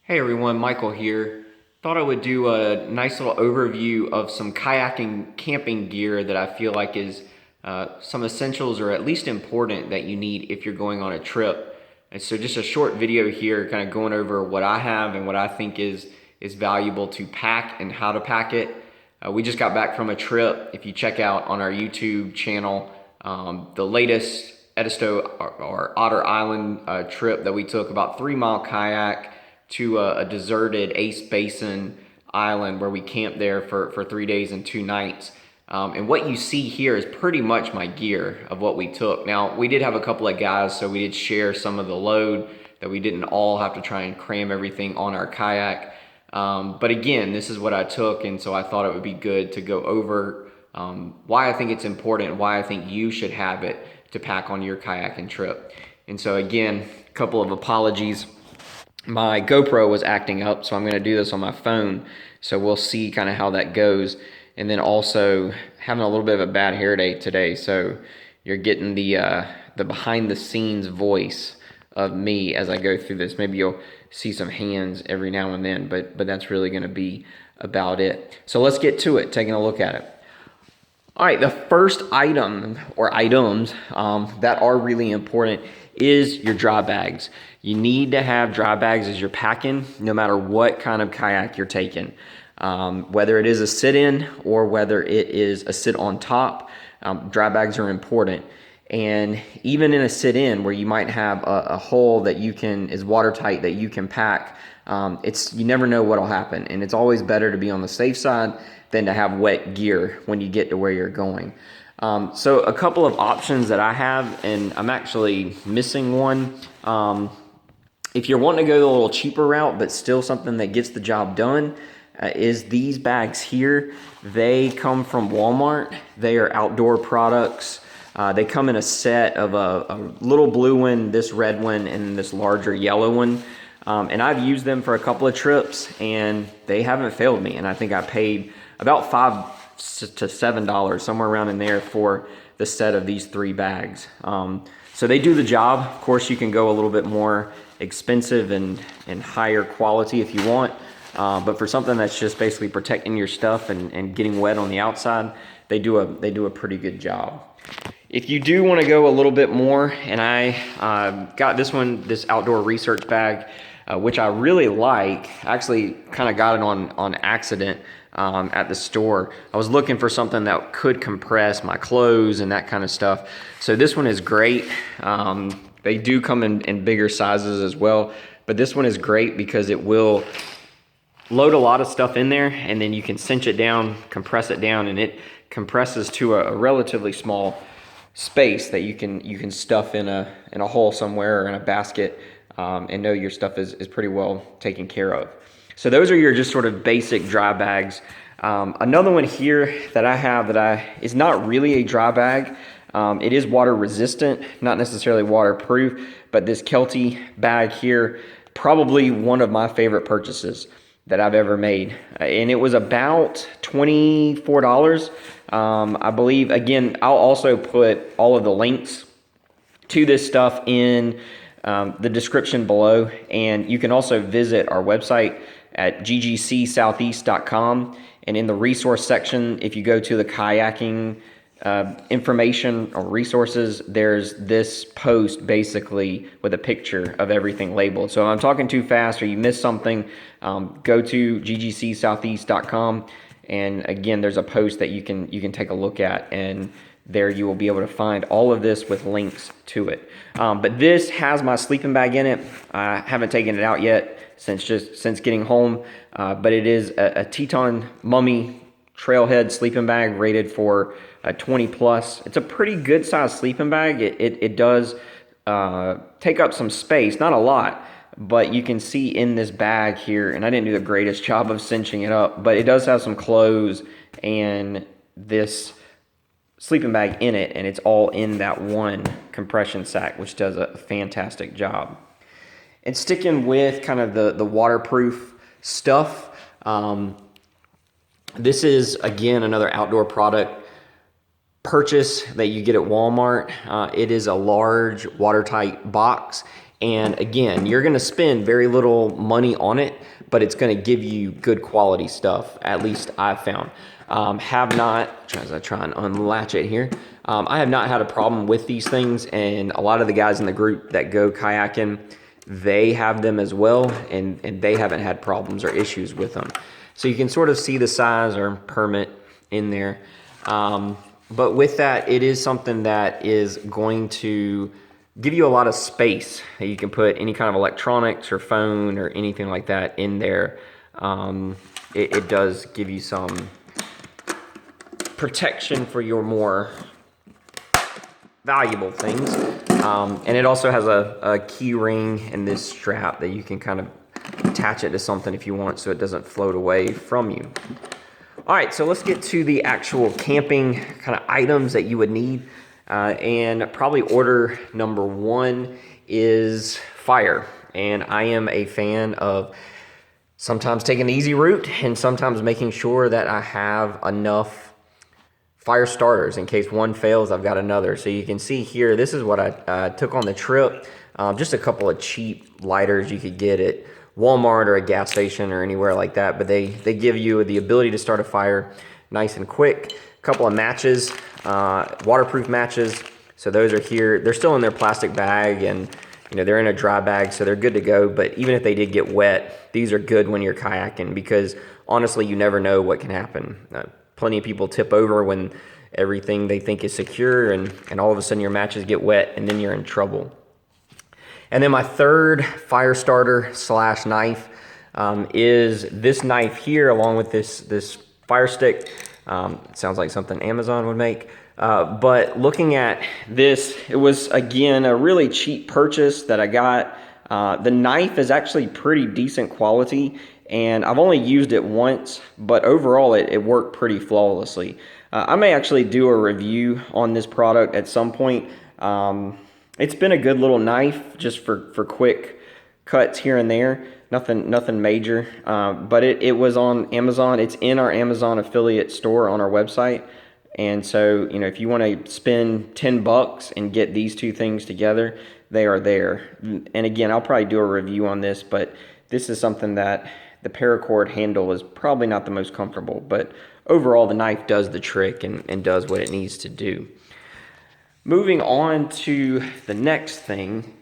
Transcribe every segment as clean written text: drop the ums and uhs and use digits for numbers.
Hey everyone, Michael here. Thought I would do a nice little overview of some kayaking camping gear that I feel like is some essentials or at least important that you need if you're going on a trip. And so just a short video here kind of going over what I have and what I think is valuable to pack and how to pack it. We just got back from a trip. If you check out on our YouTube channel, the latest Edisto or Otter Island trip that we took, about 3 mile kayak to a deserted Ace Basin island where we camped there for 3 days and 2 nights. And what you see here is pretty much my gear of what we took. Now, we did have a couple of guys, so we did share some of the load that we didn't all have to try and cram everything on our kayak. But again, this is what I took, and so I thought it would be good to go over why I think it's important and why I think you should have it to pack on your kayaking trip. And so again, a couple of apologies. My GoPro was acting up, so I'm going to do this on my phone, so we'll see kind of how that goes. And then also having a little bit of a bad hair day today, so you're getting the behind the scenes voice of me as I go through this. Maybe you'll see some hands every now and then, but that's really going to be about it. So let's get to it, taking a look at it. All right, the first item or items that are really important is your dry bags. You need to have dry bags as you're packing, no matter what kind of kayak you're taking. Whether it is a sit-in or whether it is a sit on top, dry bags are important. And even in a sit-in where you might have a hole that is watertight that you can pack, you never know what'll happen. And it's always better to be on the safe side than to have wet gear when you get to where you're going. So a couple of options that I have, and I'm actually missing one. If you're wanting to go the little cheaper route, but still something that gets the job done, is these bags here. They come from Walmart. They are outdoor products. They come in a set of a little blue one, this red one, and this larger yellow one. And I've used them for a couple of trips, and they haven't failed me. And I think I paid about $5 to $7, somewhere around in there, for the set of these 3 bags. So they do the job. Of course, you can go a little bit more expensive and higher quality if you want. But for something that's just basically protecting your stuff and getting wet on the outside, they do a pretty good job. If you do want to go a little bit more, and I got this outdoor research bag, which I really like. I actually kind of got it on accident at the store. I was looking for something that could compress my clothes and that kind of stuff. So this one is great. They do come in bigger sizes as well, but this one is great because it will load a lot of stuff in there, and then you can cinch it down, compress it down, and it compresses to a relatively small space that you can stuff in a hole somewhere or in a basket, and know your stuff is pretty well taken care of. So those are your just sort of basic dry bags. Another one here that I have is not really a dry bag. It is water resistant, not necessarily waterproof, but this Kelty bag here, probably one of my favorite purchases that I've ever made. And it was about $24, I believe. Again, I'll also put all of the links to this stuff in the description below. And you can also visit our website at GGC and in the resource section, if you go to the kayaking information or resources, there's this post basically with a picture of everything labeled. So if I'm talking too fast or you missed something, go to GGCSoutheast.com, and again, there's a post that you can take a look at, and there you will be able to find all of this with links to it. But this has my sleeping bag in it. I haven't taken it out yet since getting home, but it is a Teton Mummy Trailhead sleeping bag rated for 20 plus. It's a pretty good sized sleeping bag. It does take up some space, not a lot, but you can see in this bag here, and I didn't do the greatest job of cinching it up, but it does have some clothes and this sleeping bag in it, and it's all in that one compression sack, which does a fantastic job. And sticking with kind of the waterproof stuff, this is, again, another outdoor product purchase that you get at Walmart. It is a large watertight box, And again, you're going to spend very little money on it, but it's going to give you good quality stuff, at least I've found. Have not, as I try and unlatch it here, I have not had a problem with these things, and a lot of the guys in the group that go kayaking, they have them as well, and they haven't had problems or issues with them. So you can sort of see the size or permit in there. But with that, it is something that is going to give you a lot of space. You can put any kind of electronics or phone or anything like that in there. It does give you some protection for your more valuable things. And it also has a key ring and this strap that you can kind of attach it to something if you want, so it doesn't float away from you. All right, so let's get to the actual camping kind of items that you would need. And probably order number one is fire. And I am a fan of sometimes taking the easy route and sometimes making sure that I have enough fire starters. In case one fails, I've got another. So you can see here, this is what I took on the trip. Just a couple of cheap lighters you could get at Walmart or a gas station or anywhere like that, but they give you the ability to start a fire nice and quick. A couple of matches, waterproof matches. So those are here. They're still in their plastic bag, and they're in a dry bag, so they're good to go. But even if they did get wet, these are good when you're kayaking, because honestly, you never know what can happen. Plenty of people tip over when everything they think is secure, and all of a sudden your matches get wet, and then you're in trouble. And then my third fire starter / knife is this knife here, along with this fire stick. It sounds like something Amazon would make. But looking at this, it was, again, a really cheap purchase that I got. The knife is actually pretty decent quality, and I've only used it once, but overall it worked pretty flawlessly. I may actually do a review on this product at some point. It's been a good little knife just for quick cuts here and there. Nothing major, but it was on Amazon. It's in our Amazon affiliate store on our website. And so, if you want to spend $10 and get these two things together, they are there. And again, I'll probably do a review on this, but this is something that the paracord handle is probably not the most comfortable, but overall the knife does the trick and does what it needs to do. Moving on to the next thing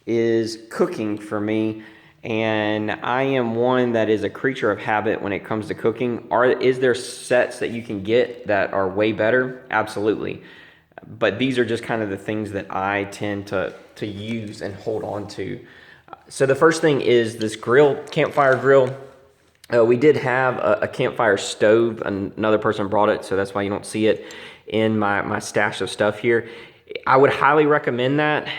is cooking for me. And I am one that is a creature of habit when it comes to cooking. Is there sets that you can get that are way better? Absolutely. But these are just kind of the things that I tend to use and hold on to. So the first thing is this campfire grill. We did have a campfire stove. Another person brought it, so that's why you don't see it in my stash of stuff here. I would highly recommend that.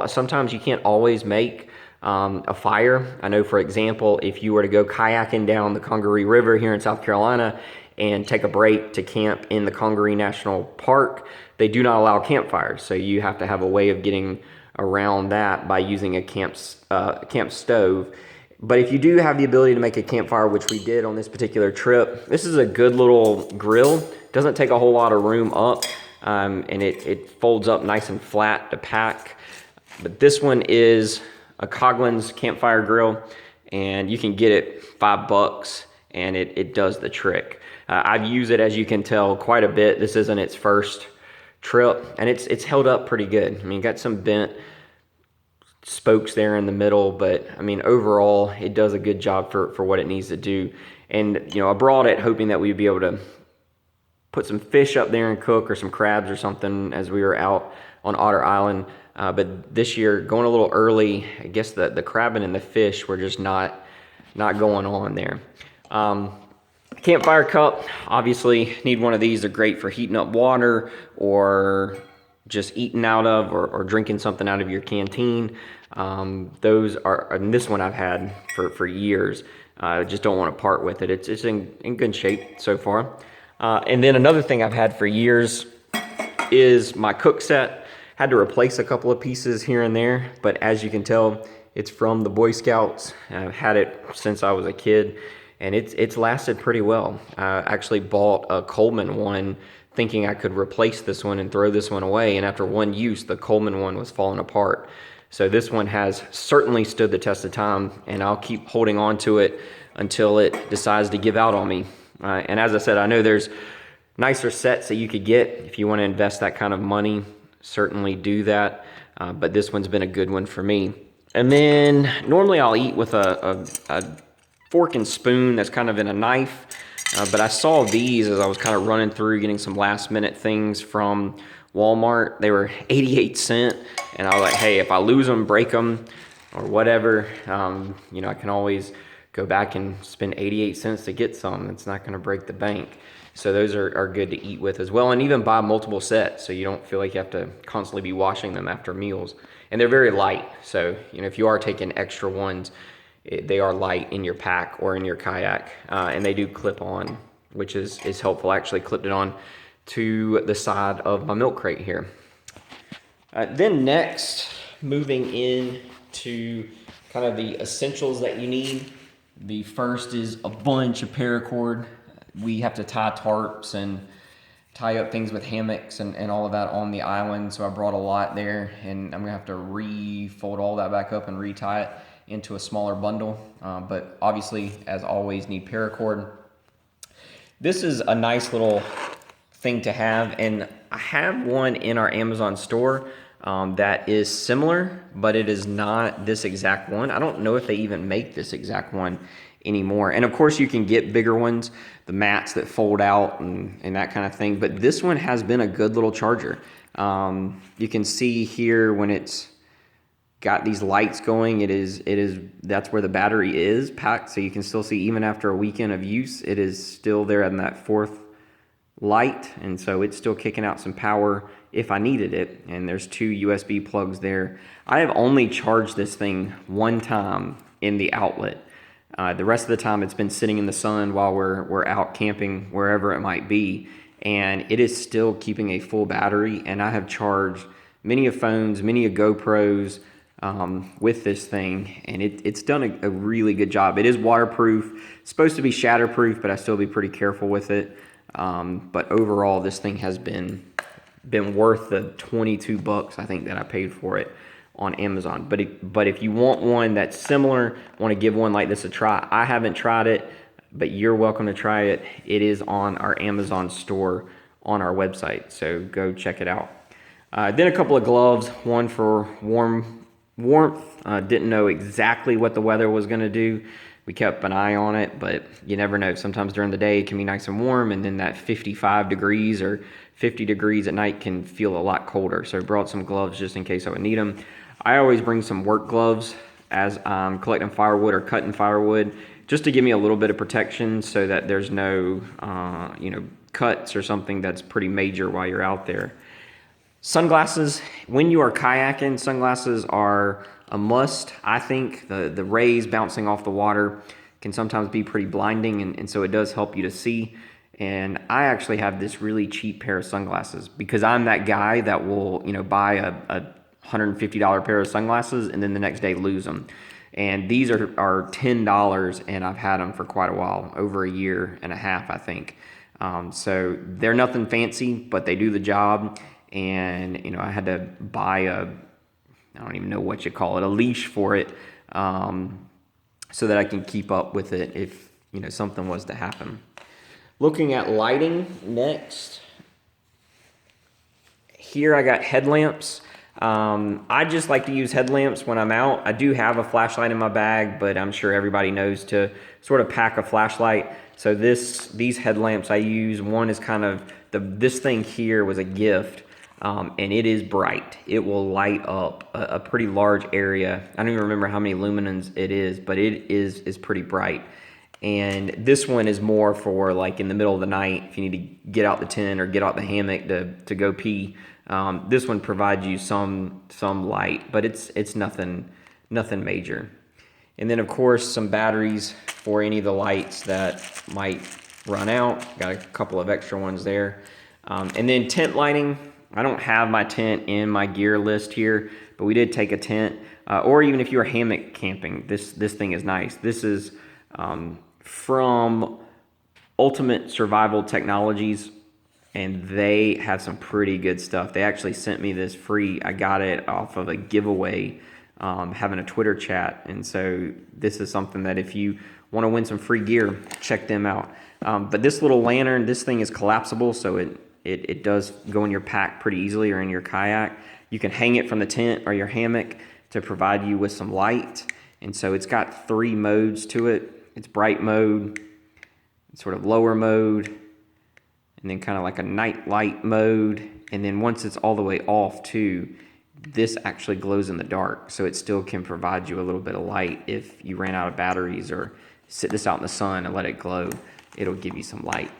Sometimes you can't always make a fire. I know, for example, if you were to go kayaking down the Congaree River here in South Carolina and take a break to camp in the Congaree National Park, they do not allow campfires. So you have to have a way of getting around that by using a camp stove. But if you do have the ability to make a campfire, which we did on this particular trip, this is a good little grill. Doesn't take a whole lot of room up, and it folds up nice and flat to pack. But this one is a Coughlin's campfire grill, and you can get it $5, and it does the trick. I've used it, as you can tell, quite a bit. This isn't its first trip, and it's held up pretty good. I mean, got some bent spokes there in the middle, but I mean, overall, it does a good job for what it needs to do. And I brought it hoping that we'd be able to put some fish up there and cook, or some crabs or something, as we were out on Otter Island. But this year, going a little early, I guess the crabbing and the fish were just not going on there. Campfire cup, obviously need one of these. They're great for heating up water, or just eating out of, or drinking something out of your canteen. Those are, and this one I've had for years. I just don't want to part with it. It's in good shape so far. And then another thing I've had for years is my cook set. Had to replace a couple of pieces here and there, but as you can tell, it's from the Boy Scouts. I've had it since I was a kid, and it's lasted pretty well. I actually bought a Coleman one thinking I could replace this one and throw this one away, and after one use, the Coleman one was falling apart. So this one has certainly stood the test of time, and I'll keep holding on to it until it decides to give out on me. And as I said, I know there's nicer sets that you could get if you want to invest that kind of money. Certainly do that, but this one's been a good one for me. And then normally I'll eat with a fork and spoon that's kind of in a knife, but I saw these as I was kind of running through getting some last minute things from Walmart. They were 88 cents, and I was like, hey, if I lose them, break them, or whatever, you know, I can always go back and spend 88 cents to get some. It's not going to break the bank. So those are good to eat with as well, and even buy multiple sets so you don't feel like you have to constantly be washing them after meals. And they're very light, so you know, if you are taking extra ones, they are light in your pack or in your kayak, and they do clip on, which is helpful. I actually clipped it on to the side of my milk crate here. Then next, moving in to kind of the essentials that you need. The first is a bunch of paracord. We have to tie tarps and tie up things with hammocks and all of that on the island, so I brought a lot there, and I'm gonna have to refold all that back up and retie it into a smaller bundle, but obviously, as always, need paracord. This is a nice little thing to have, and I have one in our Amazon store that is similar, but it is not this exact one. I don't know if they even make this exact one anymore. And of course you can get bigger ones, the mats that fold out and that kind of thing, but this one has been a good little charger. You can see here when it's got these lights going, that's where the battery is packed, so you can still see even after a weekend of use, it is still there in that fourth light, and so it's still kicking out some power if I needed it. And there's 2 USB plugs there. I have only charged this thing one time in the outlet. The rest of the time it's been sitting in the sun while we're out camping, wherever it might be, and it is still keeping a full battery. And I have charged many of phones, many of GoPros with this thing, and it's done a really good job. It is waterproof, it's supposed to be shatterproof, but I still be pretty careful with it. But overall, this thing has been worth the $22 I think that I paid for it on Amazon. But if you want one that's similar, want to give one like this a try, I haven't tried it, but you're welcome to try it. It is on our Amazon store on our website, so go check it out. Then a couple of gloves, one for warmth. Didn't know exactly what the weather was going to do. We kept an eye on it, but you never know. Sometimes during the day it can be nice and warm, and then that 55 degrees or 50 degrees at night can feel a lot colder. So I brought some gloves just in case I would need them. I always bring some work gloves as I'm collecting firewood or cutting firewood, just to give me a little bit of protection so that there's no cuts or something that's pretty major while you're out there. Sunglasses. When you are kayaking, sunglasses are a must. I think the rays bouncing off the water can sometimes be pretty blinding, and so it does help you to see. And I actually have this really cheap pair of sunglasses because I'm that guy that will buy a $150 pair of sunglasses and then the next day lose them. And these are $10, and I've had them for quite a while, over a year and a half, I think. So they're nothing fancy, but they do the job. And I had to buy I don't even know what you call it, a leash for it, so that I can keep up with it if something was to happen. Looking at lighting next. Here I got headlamps. I just like to use headlamps when I'm out. I do have a flashlight in my bag, but I'm sure everybody knows to sort of pack a flashlight. So these headlamps I use, one is kind of, this thing here was a gift, and it is bright. It will light up a pretty large area. I don't even remember how many lumens it is, but it is pretty bright. And this one is more for like in the middle of the night, if you need to get out the tent or get out the hammock to go pee. This one provides you some light, but it's nothing major. And then of course some batteries for any of the lights that might run out. Got a couple of extra ones there. And then tent lighting. I don't have my tent in my gear list here, but we did take a tent. Or even if you're hammock camping, this thing is nice. This is from Ultimate Survival Technologies, and they have some pretty good stuff. They actually sent me this free. I got it off of a giveaway having a Twitter chat. And so this is something that if you want to win some free gear, check them out. But this little lantern, this thing is collapsible, so it does go in your pack pretty easily or in your kayak. You can hang it from the tent or your hammock to provide you with some light. And so it's got 3 modes to it. It's bright mode, sort of lower mode, and then kind of like a night light mode. And then once it's all the way off too, this actually glows in the dark. So it still can provide you a little bit of light if you ran out of batteries, or sit this out in the sun and let it glow. It'll give you some light.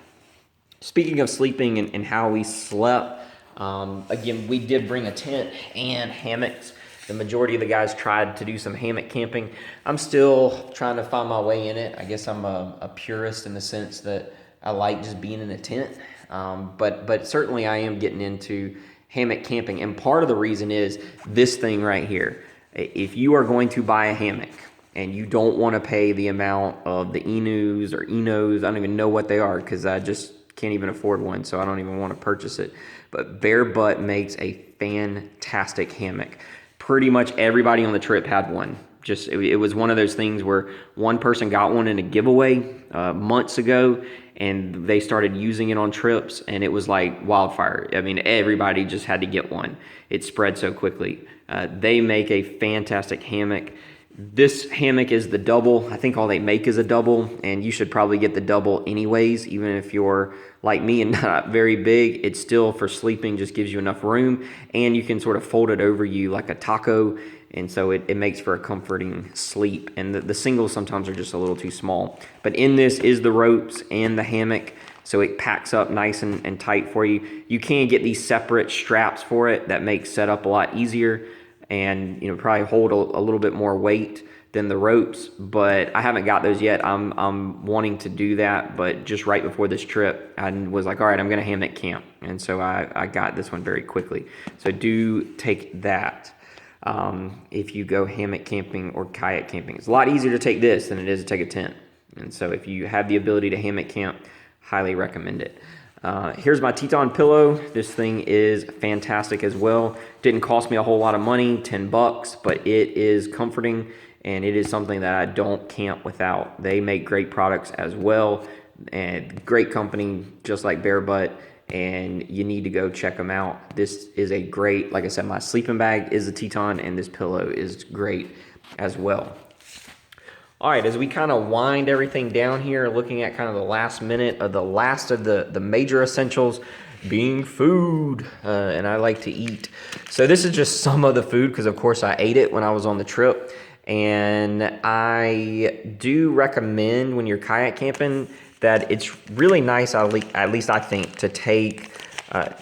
Speaking of sleeping and how we slept, again, we did bring a tent and hammocks. The majority of the guys tried to do some hammock camping. I'm still trying to find my way in it. I guess I'm a purist in the sense that I like just being in a tent. But certainly I am getting into hammock camping. And part of the reason is this thing right here. If you are going to buy a hammock and you don't want to pay the amount of the Enus or Enos, I don't even know what they are because I just can't even afford one, so I don't even want to purchase it. But Bare Butt makes a fantastic hammock. Pretty much everybody on the trip had one. It was one of those things where one person got one in a giveaway months ago, and they started using it on trips, and it was like wildfire. I mean, everybody just had to get one. It spread so quickly. They make a fantastic hammock. This hammock is the double. I think all they make is a double, and you should probably get the double anyways, even if you're like me and not very big. It still, for sleeping, just gives you enough room, and you can sort of fold it over you like a taco, and so it makes for a comforting sleep. And the singles sometimes are just a little too small. But in this is the ropes and the hammock, so it packs up nice and tight for you. You can get these separate straps for it that make setup a lot easier, and probably hold a little bit more weight than the ropes, but I haven't got those yet. I'm wanting to do that, but just right before this trip, I was like, all right, I'm gonna hammock camp, and so I got this one very quickly. So do take that if you go hammock camping or kayak camping. It's a lot easier to take this than it is to take a tent, and so if you have the ability to hammock camp, highly recommend it. Here's my Teton pillow. This thing is fantastic as well. Didn't cost me a whole lot of money, $10, but it is comforting, and it is something that I don't camp without. They make great products as well, and great company, just like Bare Butt, and you need to go check them out. This is a great, like I said, my sleeping bag is a Teton, and this pillow is great as well. All right, as we kind of wind everything down here, looking at kind of the last minute of the last of the major essentials being food, and I like to eat. So this is just some of the food because, of course, I ate it when I was on the trip. And I do recommend when you're kayak camping that it's really nice, at least I think, to take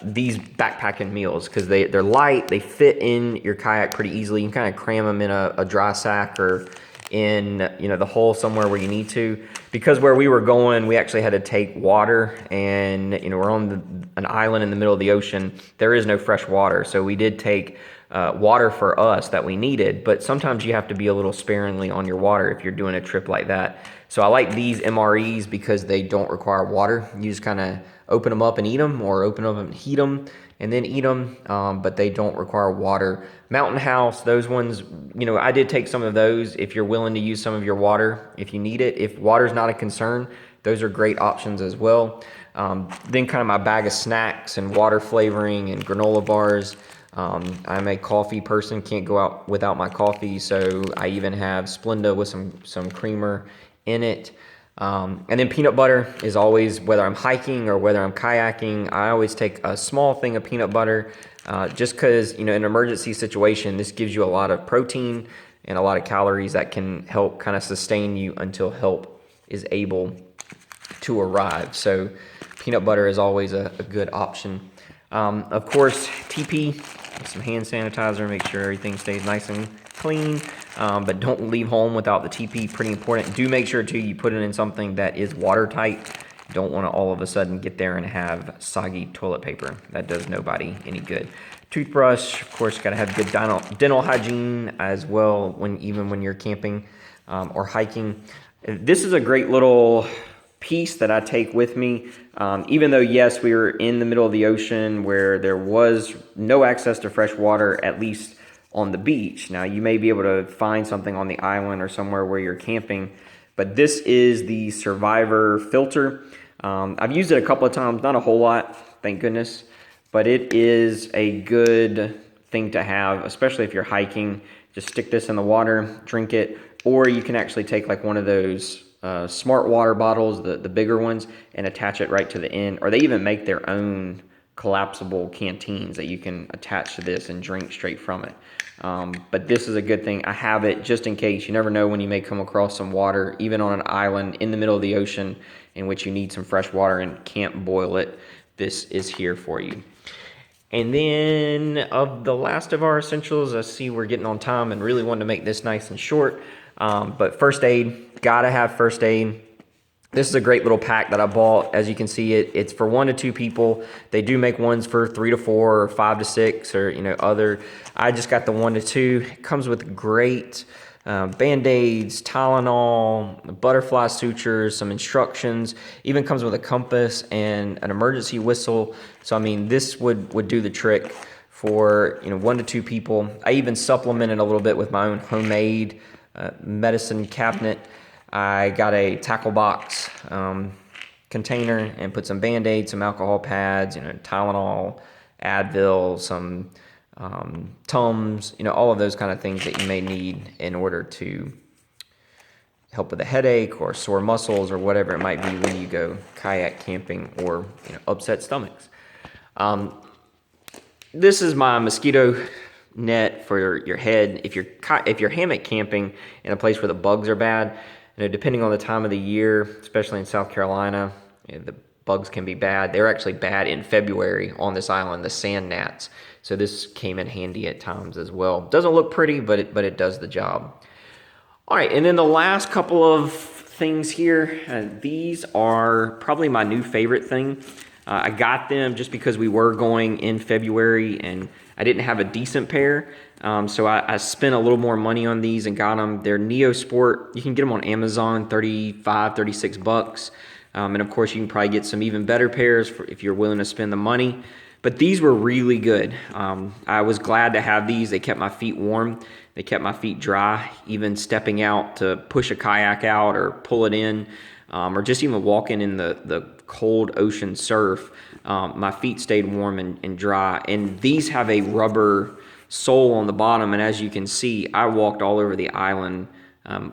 these backpacking meals because they're light, they fit in your kayak pretty easily. You can kind of cram them in a dry sack or in the hole somewhere where you need to, because where we were going, we actually had to take water, and we're on an island in the middle of the ocean. There is no fresh water, so we did take water for us that we needed, but sometimes you have to be a little sparingly on your water if you're doing a trip like that. So I like these MREs because they don't require water. You just kind of open them up and eat them, or open them and heat them and then eat them, but they don't require water. Mountain House, those ones, I did take some of those if you're willing to use some of your water if you need it. If water's not a concern, those are great options as well. Then kind of my bag of snacks and water flavoring and granola bars. I'm a coffee person, can't go out without my coffee, so I even have Splenda with some creamer in it. And then peanut butter is always, whether I'm hiking or whether I'm kayaking, I always take a small thing of peanut butter, just because, in an emergency situation, this gives you a lot of protein and a lot of calories that can help kind of sustain you until help is able to arrive. So peanut butter is always a good option. Of course, TP, some hand sanitizer, make sure everything stays nice and clean, but don't leave home without the TP, pretty important. Do make sure too you put it in something that is watertight. Don't want to all of a sudden get there and have soggy toilet paper. That does nobody any good. Toothbrush, of course, got to have good dental hygiene as well even when you're camping or hiking. This is a great little piece that I take with me. Even though, yes, we were in the middle of the ocean where there was no access to fresh water, at least on the beach. Now, you may be able to find something on the island or somewhere where you're camping, but this is the Survivor filter. I've used it a couple of times, not a whole lot, thank goodness, but it is a good thing to have, especially if you're hiking. Just stick this in the water, drink it, or you can actually take like one of those smart water bottles, the bigger ones, and attach it right to the end, or they even make their own collapsible canteens that you can attach to this and drink straight from it. But this is a good thing. I have it just in case. You never know when you may come across some water, even on an island in the middle of the ocean, in which you need some fresh water and can't boil it. This is here for you. And then of the last of our essentials, I see we're getting on time and really wanted to make this nice and short. But first aid, gotta have first aid. This is a great little pack that I bought. As you can see, it's for 1 to 2 people. They do make ones for 3 to 4 or 5 to 6 or other. I just got the 1 to 2. It comes with great Band-Aids, Tylenol, butterfly sutures, some instructions. Even comes with a compass and an emergency whistle. So I mean, this would do the trick for 1 to 2 people. I even supplemented a little bit with my own homemade medicine cabinet. I got a tackle box container and put some Band-Aids, some alcohol pads, Tylenol, Advil, some Tums, all of those kind of things that you may need in order to help with a headache or sore muscles or whatever it might be when you go kayak camping or upset stomachs. This is my mosquito net for your head. If you're hammock camping in a place where the bugs are bad, depending on the time of the year, especially in South Carolina, the bugs can be bad. They're actually bad in February on this island, the sand gnats. So this came in handy at times as well. Doesn't look pretty, but it does the job. All right, and then the last couple of things here, these are probably my new favorite thing. I got them just because we were going in February and I didn't have a decent pair. So I spent a little more money on these and got them. They're Neosport. You can get them on Amazon, 35, 36 bucks. And of course, you can probably get some even better pairs if you're willing to spend the money. But these were really good. I was glad to have these. They kept my feet warm. They kept my feet dry, even stepping out to push a kayak out or pull it in, or just even walking in the cold ocean surf. My feet stayed warm and dry. And these have a rubber sole on the bottom, and as you can see, I walked all over the island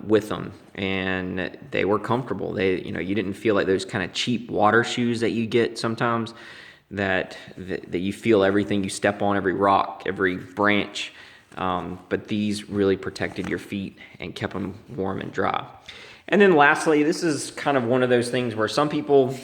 with them, and they were comfortable. You didn't feel like those kind of cheap water shoes that you get sometimes, that you feel everything you step on, every rock, every branch. But these really protected your feet and kept them warm and dry. And then lastly, this is kind of one of those things where some people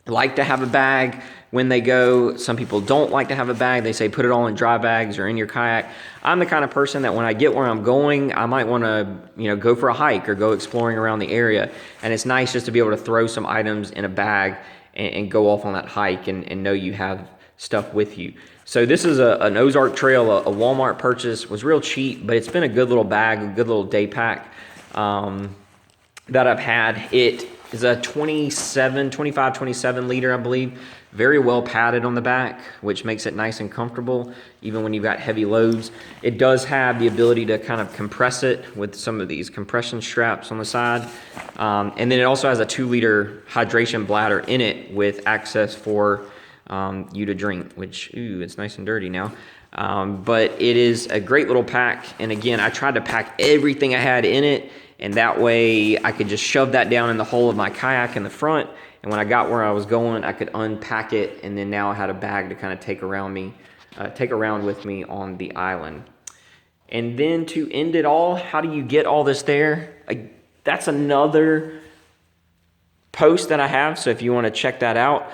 like to have a bag when they go. Some people don't like to have a bag. They say put it all in dry bags or in your kayak. I'm the kind of person that when I get where I'm going, I might want to go for a hike or go exploring around the area. And it's nice just to be able to throw some items in a bag and go off on that hike and know you have stuff with you. So this is an Ozark Trail, a Walmart purchase. Was real cheap, but it's been a good little bag, a good little day pack that I've had. It is a 25, 27 liter, I believe. Very well padded on the back, which makes it nice and comfortable, even when you've got heavy loads. It does have the ability to kind of compress it with some of these compression straps on the side. And then it also has a 2-liter hydration bladder in it with access for you to drink, which, it's nice and dirty now. But it is a great little pack. And again, I tried to pack everything I had in it, and that way I could just shove that down in the hole of my kayak in the front. And when I got where I was going, I could unpack it, and then now I had a bag to kind of take around with me on the island. And then to end it all, how do you get all this there? That's another post that I have, so if you want to check that out,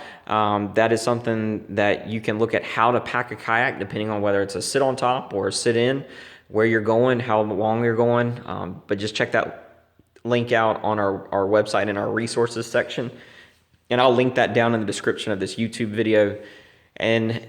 that is something that you can look at, how to pack a kayak, depending on whether it's a sit on top or a sit in, where you're going, how long you're going. But just check that link out on our website in our resources section, and I'll link that down in the description of this YouTube video. And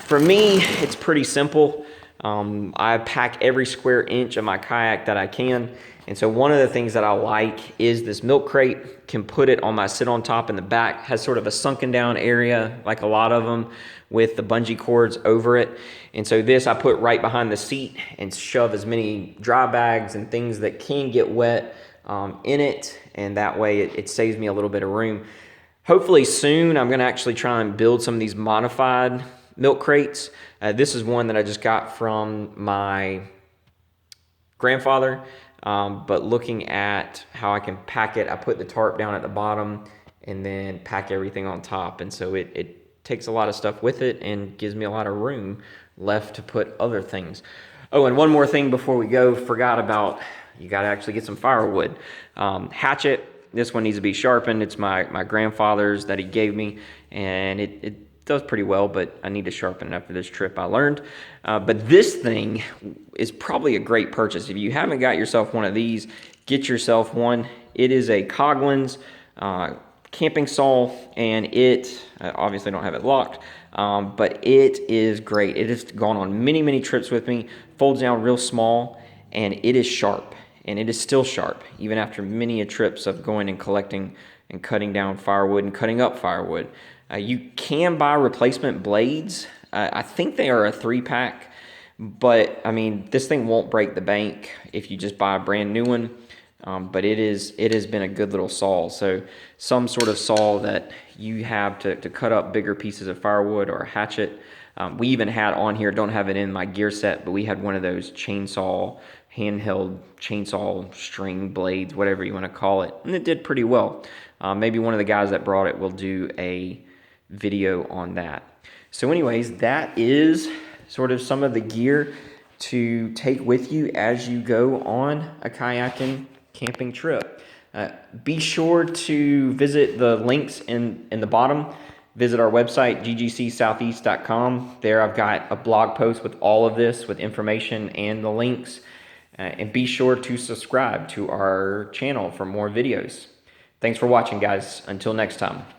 for me, it's pretty simple. I pack every square inch of my kayak that I can, And so one of the things that I like is this milk crate. Can put it on my sit on top in the back. Has sort of a sunken down area like a lot of them with the bungee cords over it. And so this I put right behind the seat and shove as many dry bags and things that can get wet in it. And that way it saves me a little bit of room. Hopefully soon I'm going to actually try and build some of these modified milk crates. This is one that I just got from my grandfather. But looking at how I can pack it, I put the tarp down at the bottom and then pack everything on top. And so it takes a lot of stuff with it and gives me a lot of room left to put other things. Oh, and one more thing before we go, forgot about, you got to actually get some firewood. Hatchet, this one needs to be sharpened. It's my grandfather's that he gave me, and it does pretty well, but I need to sharpen it after this trip, I learned. But this thing is probably a great purchase. If you haven't got yourself one of these, get yourself one. It is a Coghlan's camping saw, and it, I obviously don't have it locked, but it is great. It has gone on many, many trips with me, folds down real small, and it is sharp. And it is still sharp, even after many trips of going and collecting and cutting down firewood and cutting up firewood. You can buy replacement blades. I think they are a 3-pack, but I mean, this thing won't break the bank if you just buy a brand new one. But it has been a good little saw. So some sort of saw that you have to cut up bigger pieces of firewood, or a hatchet. We even had on here, don't have it in my gear set, but we had one of those handheld chainsaw string blades, whatever you want to call it, and it did pretty well. Maybe one of the guys that brought it will do a video on that. So anyways, that is sort of some of the gear to take with you as you go on a kayaking camping trip. Be sure to visit the links in the bottom. Visit our website, GGCSoutheast.com. There I've got a blog post with all of this, with information and the links. And be sure to subscribe to our channel for more videos. Thanks for watching, guys. Until next time.